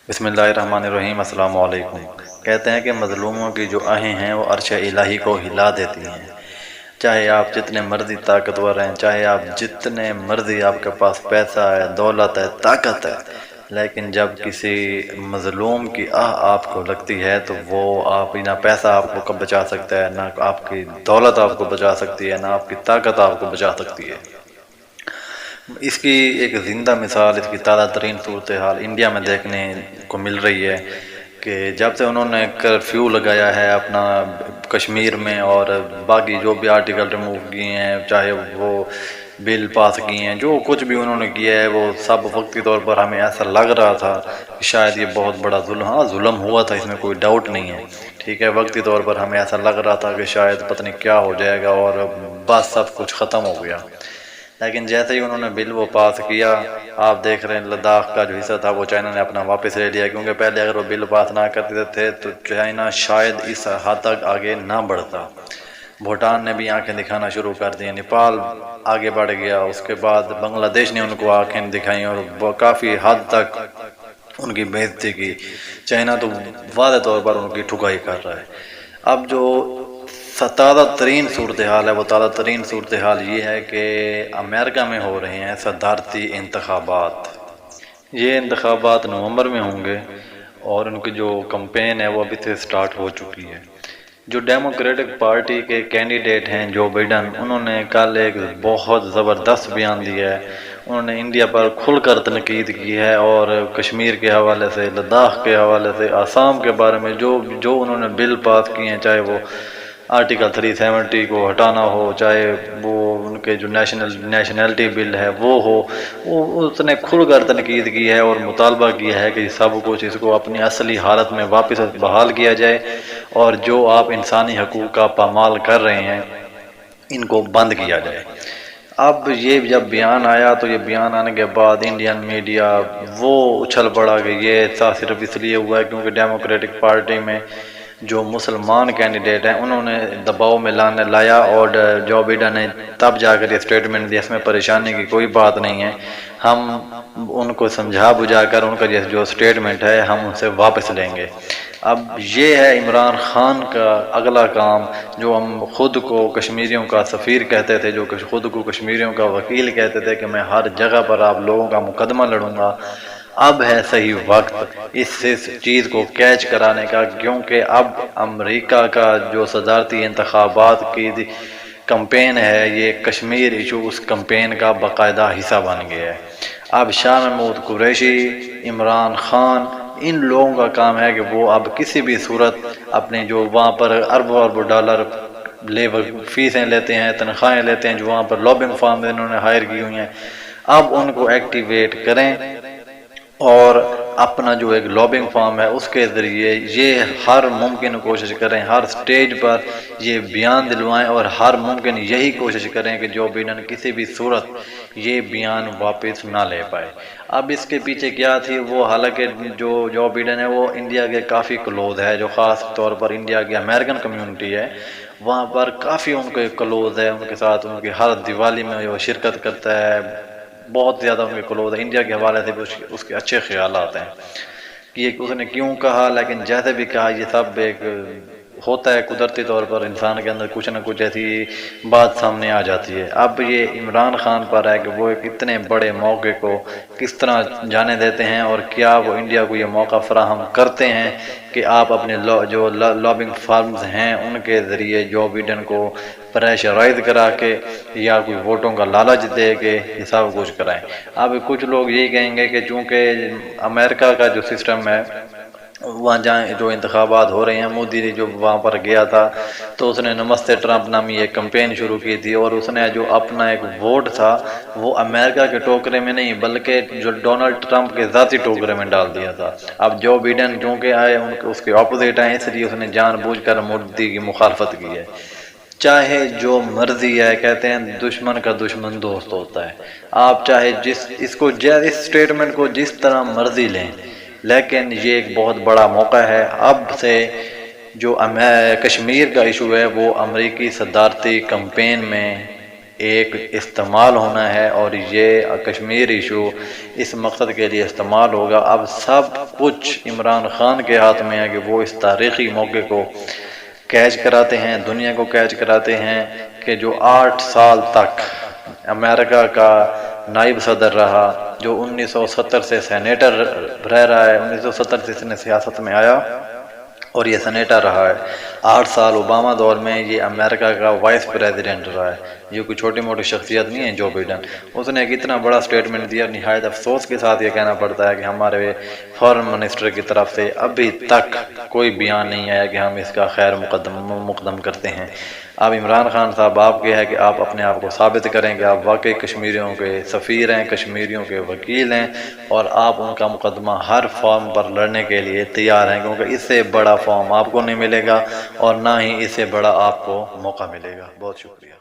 بسم اللہ الرحمن الرحیم۔ السلام علیکم۔ کہتے ہیں کہ مظلوموں کی جو آہیں ہیں وہ عرش الہی کو ہلا دیتی ہیں۔ چاہے آپ جتنے مرضی طاقتور ہیں، چاہے آپ جتنے مرضی آپ کے پاس پیسہ ہے، دولت ہے، طاقت ہے، لیکن جب کسی مظلوم کی آہ آپ کو لگتی ہے تو وہ آپ نہ پیسہ آپ کو کب بچا سکتا ہے، نہ آپ کی دولت آپ کو بچا سکتی ہے، نہ آپ کی طاقت آپ کو بچا سکتی ہے۔ اس کی ایک زندہ مثال، اس کی تازہ ترین صورتحال انڈیا میں دیکھنے کو مل رہی ہے کہ جب سے انہوں نے کرفیو لگایا ہے اپنا کشمیر میں، اور باقی جو بھی آرٹیکل ریموو کیے ہیں، چاہے وہ بل پاس کیے ہیں، جو کچھ بھی انہوں نے کیا ہے، وہ سب وقتی طور پر ہمیں ایسا لگ رہا تھا کہ شاید یہ بہت بڑا ظلم، ہاں ظلم ہوا تھا، اس میں کوئی ڈاؤٹ نہیں ہے، ٹھیک ہے، وقتی طور پر ہمیں ایسا لگ رہا تھا کہ شاید پتہ نہیں کیا ہو جائے گا اور بس سب کچھ ختم ہو گیا۔ لیکن جیسے ہی انہوں نے بل وہ پاس کیا، آپ دیکھ رہے ہیں لداخ کا جو حصہ تھا وہ چائنا نے اپنا واپس لے لیا، کیونکہ پہلے اگر وہ بل پاس نہ کرتے تھے تو چائنا شاید اس حد تک آگے نہ بڑھتا۔ بھوٹان نے بھی آنکھیں دکھانا شروع کر دی، نیپال آگے بڑھ گیا، اس کے بعد بنگلہ دیش نے ان کو آنکھیں دکھائیں اور وہ کافی حد تک ان کی بےعزتی کی۔ چائنا تو واضح طور پر ان کی ٹھکائی کر رہا ہے۔ اب جو تازہ ترین صورتحال ہے، وہ تازہ ترین صورتحال یہ ہے کہ امریکہ میں ہو رہے ہیں صدارتی انتخابات۔ یہ انتخابات نومبر میں ہوں گے اور ان کی جو کمپین ہے وہ ابھی سے سٹارٹ ہو چکی ہے۔ جو ڈیموکریٹک پارٹی کے کینڈیڈیٹ ہیں جو بائیڈن، انہوں نے کل ایک بہت زبردست بیان دیا ہے۔ انہوں نے انڈیا پر کھل کر تنقید کی ہے اور کشمیر کے حوالے سے، لداخ کے حوالے سے، آسام کے بارے میں جو انہوں نے بل پاس کیے ہیں، چاہے وہ آرٹیکل 370 کو ہٹانا ہو، چاہے وہ ان کے جو نیشنلٹی بل ہے وہ ہو، اس نے کھل کر تنقید کی ہے اور مطالبہ کیا ہے کہ سب کچھ اس کو اپنی اصلی حالت میں واپس بحال کیا جائے، اور جو آپ انسانی حقوق کا پامال کر رہے ہیں ان کو بند کیا جائے۔ اب یہ جب بیان آیا تو یہ بیان آنے کے بعد انڈین میڈیا وہ اچھل پڑا کہ یہ صرف اس لیے ہوا ہے کیونکہ ڈیموکریٹک پارٹی میں جو مسلمان کینڈیڈیٹ ہیں انہوں نے دباؤ میں لایا، اور جو بائیڈن نے تب جا کر یہ اسٹیٹمنٹ دیا۔ اس میں پریشانی کی کوئی بات نہیں ہے، ہم ان کو سمجھا بجھا کر ان کا جو اسٹیٹمنٹ ہے ہم ان سے واپس لیں گے۔ اب یہ ہے عمران خان کا اگلا کام، جو ہم خود کو کشمیریوں کا سفیر کہتے تھے، جو خود کو کشمیریوں کا وکیل کہتے تھے کہ میں ہر جگہ پر آپ لوگوں کا مقدمہ لڑوں گا۔ اب ہے صحیح وقت اس چیز کو کیچ کرانے کا، کیونکہ اب امریکہ کا جو صدارتی انتخابات کی کمپین ہے، یہ کشمیر ایشو اس کمپین کا باقاعدہ حصہ بن گیا ہے۔ اب شاہ محمود قریشی، عمران خان، ان لوگوں کا کام ہے کہ وہ اب کسی بھی صورت اپنے جو وہاں پر اربوں اربوں ڈالر فیسیں لیتے ہیں، تنخواہیں لیتے ہیں، جو وہاں پر لابنگ فارم انہوں نے ہائر کی ہوئی ہیں، اب ان کو ایکٹیویٹ کریں اور اپنا جو ایک لابنگ فارم ہے اس کے ذریعے یہ ہر ممکن کوشش کریں، ہر سٹیج پر یہ بیان دلوائیں، اور ہر ممکن یہی کوشش کریں کہ جو بائیڈن کسی بھی صورت یہ بیان واپس نہ لے پائے۔ اب اس کے پیچھے کیا تھی وہ، حالانکہ جو بائیڈن ہے وہ انڈیا کے کافی کلوز ہے، جو خاص طور پر انڈیا کی امریکن کمیونٹی ہے وہاں پر کافی ان کے کلوز ہے، ان کے ساتھ ان کی ہر دیوالی میں وہ شرکت کرتا ہے، بہت زیادہ ان کے کلوز ہے، انڈیا کے حوالے سے بھی اس کے اچھے خیالات ہیں کہ اس نے کیوں کہا، لیکن جیسے بھی کہا یہ سب ایک ہوتا ہے قدرتی طور پر، انسان کے اندر کچھ نہ کچھ ایسی بات سامنے آ جاتی ہے۔ اب یہ عمران خان پر ہے کہ وہ ایک اتنے بڑے موقع کو کس طرح جانے دیتے ہیں، اور کیا وہ انڈیا کو یہ موقع فراہم کرتے ہیں کہ آپ اپنے جو لابنگ فارمز ہیں ان کے ذریعے جو بائیڈن کو پریشرائز کرا کے یا کوئی ووٹوں کا لالچ دے کے یہ سب کچھ کرائیں۔ اب کچھ لوگ یہی کہیں گے کہ چونکہ امریکہ کا جو سسٹم ہے وہاں جہاں جو انتخابات ہو رہے ہیں، مودی جو وہاں پر گیا تھا تو اس نے نمستے ٹرمپ نامی ایک کمپین شروع کی تھی، اور اس نے جو اپنا ایک ووٹ تھا وہ امریکہ کے ٹوکرے میں نہیں بلکہ جو ڈونلڈ ٹرمپ کے ذاتی ٹوکرے میں ڈال دیا تھا۔ اب جو بائیڈن کیونکہ آئے اس کے اپوزٹ آئے، اس لیے اس نے جان بوجھ کر مودی کی مخالفت کی ہے۔ چاہے جو مرضی ہے، کہتے ہیں دشمن کا دشمن دوست ہوتا ہے، آپ چاہے اس سٹیٹمنٹ کو جس طرح مرضی لیں، لیکن یہ ایک بہت بڑا موقع ہے۔ اب سے جو کشمیر کا ایشو ہے وہ امریکی صدارتی کمپین میں ایک استعمال ہونا ہے، اور یہ کشمیر ایشو اس مقصد کے لیے استعمال ہوگا۔ اب سب کچھ عمران خان کے ہاتھ میں ہے کہ وہ اس تاریخی موقع کو کیچ کراتے ہیں، دنیا کو کیچ کراتے ہیں کہ جو 8 سال تک امریکہ کا نائب صدر رہا، جو 1970 سے سینیٹر رہ رہا ہے، 1970 سے اس نے سیاست میں آیا اور یہ سینیٹر رہا ہے، 8 سال اوباما دور میں یہ امریکہ کا وائس پریزیڈنٹ رہا ہے۔ یہ کوئی چھوٹی موٹی شخصیت نہیں ہے جو بائیڈن، اس نے ایک اتنا بڑا سٹیٹمنٹ دیا، نہایت افسوس کے ساتھ یہ کہنا پڑتا ہے کہ ہمارے فارن منسٹر کی طرف سے ابھی تک کوئی بیان نہیں آیا کہ ہم اس کا خیر مقدم کرتے ہیں۔ اب عمران خان صاحب آپ کے ہے کہ آپ اپنے آپ کو ثابت کریں کہ آپ واقعی کشمیریوں کے سفیر ہیں، کشمیریوں کے وکیل ہیں، اور آپ ان کا مقدمہ ہر فارم پر لڑنے کے لیے تیار ہیں، کیونکہ اس سے بڑا فارم آپ کو نہیں ملے گا اور نہ ہی اس سے بڑا آپ کو موقع ملے گا۔ بہت شکریہ۔